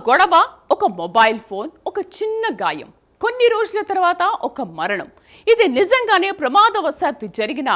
గొడవ, ఒక mobile phone, ఒక చిన్న గాయం, కొన్ని రోజుల తర్వాత ఒక మరణం. ఇది నిజంగానే ప్రమాదవశాత్తు జరిగిన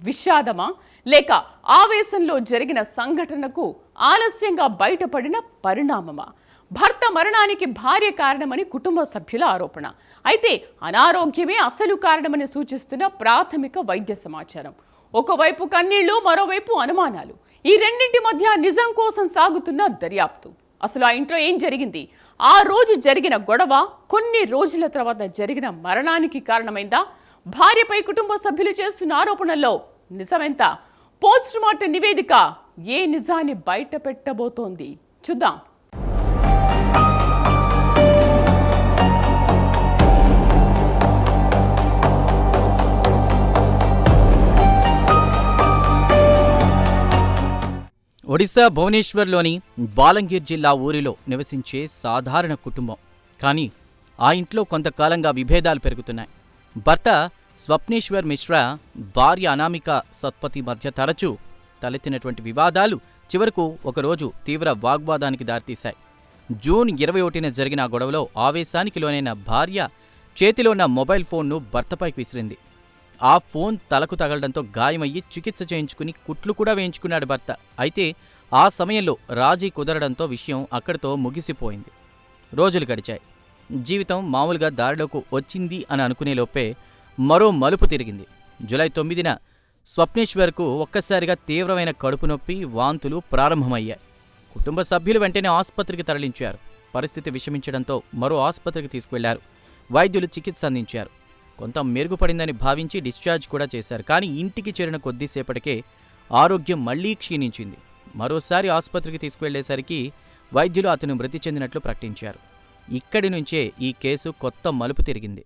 విషాదమా, లేక ఆవేశంలో జరిగిన సంఘటనకు ఆలస్యంగా బయటపడిన పరిణామమా? భర్త మరణానికి భార్య కారణమని కుటుంబ సభ్యుల ఆరోపణ. అయితే అనారోగ్యమే అసలు కారణమని సూచిస్తున్న ప్రాథమిక వైద్య సమాచారం. ఒకవైపు కన్నీళ్లు, మరోవైపు అనుమానాలు. ఈ రెండింటి మధ్య నిజం కోసం సాగుతున్న దర్యాప్తు. అసలు ఆ ఇంట్లో ఏం జరిగింది? ఆ రోజు జరిగిన గొడవ కొన్ని రోజుల తర్వాత జరిగిన మరణానికి కారణమైందా? భార్యపై కుటుంబ సభ్యులు చేస్తున్న ఆరోపణల్లో నిజమెంత? పోస్ట్ మార్టం నివేదిక ఏ నిజాన్ని బయట పెట్టబోతోంది? చూద్దాం. ఒడిశా భువనేశ్వర్లోని బాలంగీర్ జిల్లా ఊరిలో నివసించే సాధారణ కుటుంబం. కానీ ఆ ఇంట్లో కొంతకాలంగా విభేదాలు పెరుగుతున్నాయి. భర్త స్వప్నేశ్వర్ మిశ్రా, భార్య అనామిక సత్పతి మధ్య తరచూ తలెత్తినటువంటి వివాదాలు చివరకు ఒకరోజు తీవ్ర వాగ్వాదానికి దారితీశాయి. జూన్ 21న జరిగిన ఆ గొడవలో ఆవేశానికి లోనైన భార్య చేతిలో ఉన్న మొబైల్ ఫోన్ను భర్తపైకి విసిరింది. ఆ ఫోన్ తలకు తగలడంతో గాయమయ్యి చికిత్స చేయించుకుని కుట్లు కూడా వేయించుకున్నాడు భర్త. అయితే ఆ సమయంలో రాజీ కుదరడంతో విషయం అక్కడితో ముగిసిపోయింది. రోజులు గడిచాయి. జీవితం మామూలుగా దారిలోకి వచ్చింది అని అనుకునేలోపే మరో మలుపు తిరిగింది. జూలై 9న స్వప్నేశ్వర్కు ఒక్కసారిగా తీవ్రమైన కడుపు నొప్పి, వాంతులు ప్రారంభమయ్యాయి. కుటుంబ సభ్యులు వెంటనే ఆసుపత్రికి తరలించారు. పరిస్థితి విషమించడంతో మరో ఆసుపత్రికి తీసుకువెళ్లారు. వైద్యులు చికిత్స అందించారు. కొంత మెరుగుపడిందని భావించి డిశ్చార్జ్ కూడా చేశారు. కానీ ఇంటికి చేరిన కొద్దిసేపటికే ఆరోగ్యం మళ్లీ క్షీణించింది. మరోసారి ఆసుపత్రికి తీసుకువెళ్లేసరికి వైద్యులు అతను మృతి చెందినట్లు ప్రకటించారు. ఇక్కడి నుంచే ఈ కేసు కొత్త మలుపు తిరిగింది.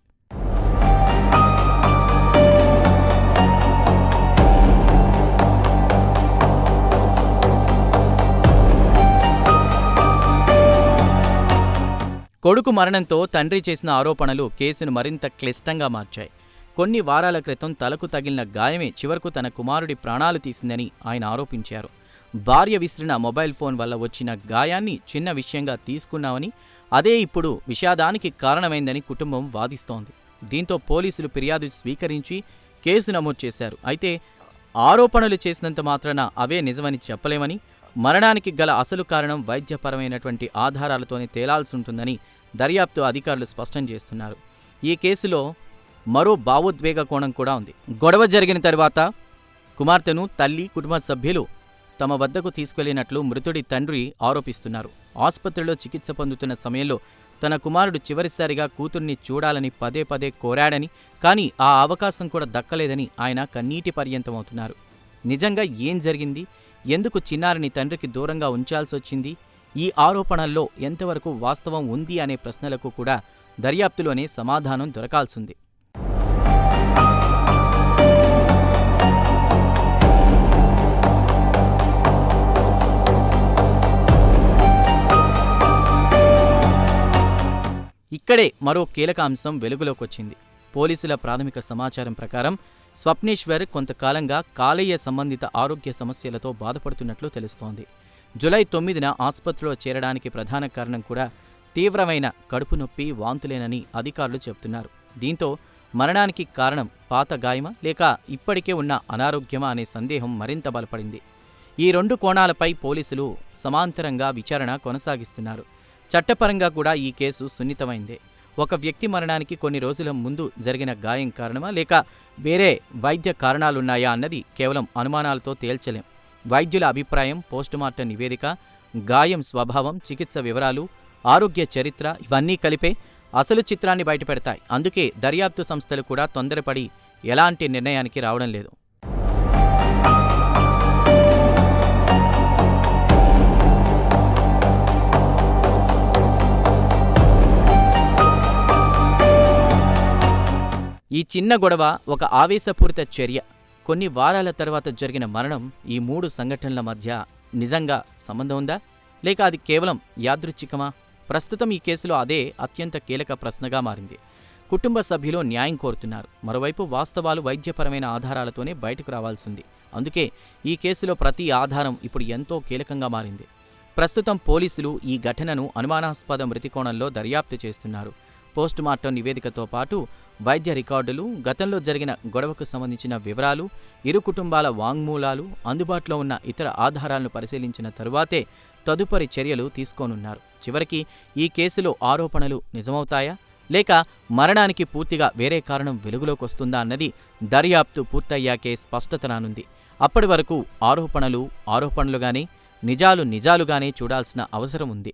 కొడుకు మరణంతో తండ్రి చేసిన ఆరోపణలు కేసును మరింత క్లిష్టంగా మార్చాయి. కొన్ని వారాల క్రితం తలకు తగిలిన గాయమే చివరకు తన కుమారుడి ప్రాణాలు తీసిందని ఆయన ఆరోపించారు. భార్య విసిరిన మొబైల్ ఫోన్ వల్ల వచ్చిన గాయాన్ని చిన్న విషయంగా తీసుకున్నామని, అదే ఇప్పుడు విషాదానికి కారణమైందని కుటుంబం వాదిస్తోంది. దీంతో పోలీసులు ఫిర్యాదు స్వీకరించి కేసు నమోదు చేశారు. అయితే ఆరోపణలు చేసినంత మాత్రాన అవే నిజమని చెప్పలేమని, మరణానికి గల అసలు కారణం వైద్యపరమైనటువంటి ఆధారాలతోనే తేలాల్సుంటుందని దర్యాప్తు అధికారులు స్పష్టం చేస్తున్నారు. ఈ కేసులో మరో భావోద్వేగ కోణం కూడా ఉంది. గొడవ జరిగిన తర్వాత కుమార్తెను తల్లి, కుటుంబ సభ్యులు తమ వద్దకు తీసుకెళ్లినట్లు మృతుడి తండ్రి ఆరోపిస్తున్నారు. ఆసుపత్రిలో చికిత్స పొందుతున్న సమయంలో తన కుమారుడు చివరిసారిగా కూతుర్ని చూడాలని పదే పదే కోరాడని, కానీ ఆ అవకాశం కూడా దక్కలేదని ఆయన కన్నీటి పర్యంతమవుతున్నారు. నిజంగా ఏం జరిగింది? ఎందుకు చిన్నారిని తండ్రికి దూరంగా ఉంచాల్సొచ్చింది? ఈ ఆరోపణల్లో ఎంతవరకు వాస్తవం ఉంది అనే ప్రశ్నలకు కూడా దర్యాప్తులోనే సమాధానం దొరకాల్సింది. ఇక్కడే మరో కీలక అంశం వెలుగులోకొచ్చింది. పోలీసుల ప్రాథమిక సమాచారం ప్రకారం స్వప్నేశ్వర్ కొంతకాలంగా కాలేయ సంబంధిత ఆరోగ్య సమస్యలతో బాధపడుతున్నట్లు తెలుస్తోంది. జూలై 9న ఆసుపత్రిలో చేరడానికి ప్రధాన కారణం కూడా తీవ్రమైన కడుపు నొప్పి, వాంతులేనని అధికారులు చెబుతున్నారు. దీంతో మరణానికి కారణం పాత గాయమా, లేక ఇప్పటికే ఉన్న అనారోగ్యమా అనే సందేహం మరింత బలపడింది. ఈ రెండు కోణాలపై పోలీసులు సమాంతరంగా విచారణ కొనసాగిస్తున్నారు. చట్టపరంగా కూడా ఈ కేసు సున్నితమైందే. ఒక వ్యక్తి మరణానికి కొన్ని రోజుల ముందు జరిగిన గాయం కారణమా, లేక వేరే వైద్య కారణాలున్నాయా అన్నది కేవలం అనుమానాలతో తేల్చలేం. వైద్యుల అభిప్రాయం, పోస్టుమార్టం నివేదిక, గాయం స్వభావం, చికిత్స వివరాలు, ఆరోగ్య చరిత్ర ఇవన్నీ కలిపే అసలు చిత్రాన్ని బయటపెడతాయి. అందుకే దర్యాప్తు సంస్థలు కూడా తొందరపడి ఎలాంటి నిర్ణయానికి రావడం లేదు. ఈ చిన్న గొడవ ఒక ఆవేశపూరిత చర్య, కొన్ని వారాల తర్వాత జరిగిన మరణం, ఈ మూడు సంఘటనల మధ్య నిజంగా సంబంధం ఉందా, లేక అది కేవలం యాదృచ్ఛికమా? ప్రస్తుతం ఈ కేసులో అదే అత్యంత కీలక ప్రశ్నగా మారింది. కుటుంబ సభ్యులు న్యాయం కోరుతున్నారు. మరోవైపు వాస్తవాలు వైద్యపరమైన ఆధారాలతోనే బయటకు రావాల్సింది. అందుకే ఈ కేసులో ప్రతి ఆధారం ఇప్పుడు ఎంతో కీలకంగా మారింది. ప్రస్తుతం పోలీసులు ఈ ఘటనను అనుమానాస్పద మృతి కోణంలో దర్యాప్తు చేస్తున్నారు. పోస్టుమార్టం నివేదికతో పాటు వైద్య రికార్డులు, గతంలో జరిగిన గొడవకు సంబంధించిన వివరాలు, ఇరు కుటుంబాల వాంగ్మూలాలు, అందుబాటులో ఉన్న ఇతర ఆధారాలను పరిశీలించిన తరువాతే తదుపరి చర్యలు తీసుకోనున్నారు. చివరికి ఈ కేసులో ఆరోపణలు నిజమవుతాయా, లేక మరణానికి పూర్తిగా వేరే కారణం వెలుగులోకొస్తుందా అన్నది దర్యాప్తు పూర్తయ్యాకే స్పష్టత రానుంది. అప్పటి వరకు ఆరోపణలు ఆరోపణలుగానే, నిజాలు నిజాలుగానే చూడాల్సిన అవసరం ఉంది.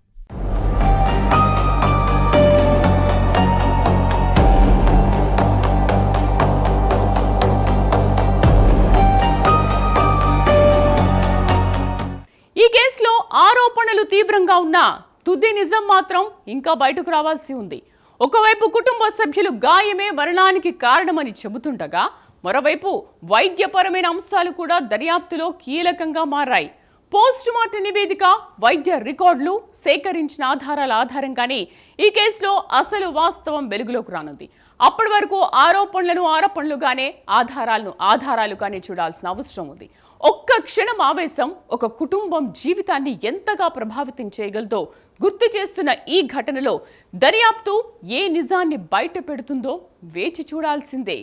ఈ కేసులో ఆరోపణలు తీవ్రంగా ఉన్నా తుది నిజం మాత్రం ఇంకా బయటకు రావాల్సి ఉంది. ఒకవైపు కుటుంబ సభ్యులు గాయమే మరణానికి కారణమని చెబుతుండగా, మరోవైపు వైద్యపరమైన అంశాలు కూడా దర్యాప్తులో కీలకంగా మారాయి. పోస్టుమార్టం నివేదిక, వైద్య రికార్డులు, సేకరించిన ఆధారాల ఆధారంగానే ఈ కేసులో అసలు వాస్తవం వెలుగులోకి రానుంది. అప్పటి వరకు ఆరోపణలుగానే, ఆధారాలుగానే చూడాల్సిన అవసరం ఉంది. ఒక్క క్షణం ఆవేశం ఒక కుటుంబం జీవితాన్ని ఎంతగా ప్రభావితం చేయగలదో గుర్తు చేస్తున్న ఈ ఘటనలో దర్యాప్తు ఏ నిజాన్ని బయట పెడుతుందో వేచి చూడాల్సిందే.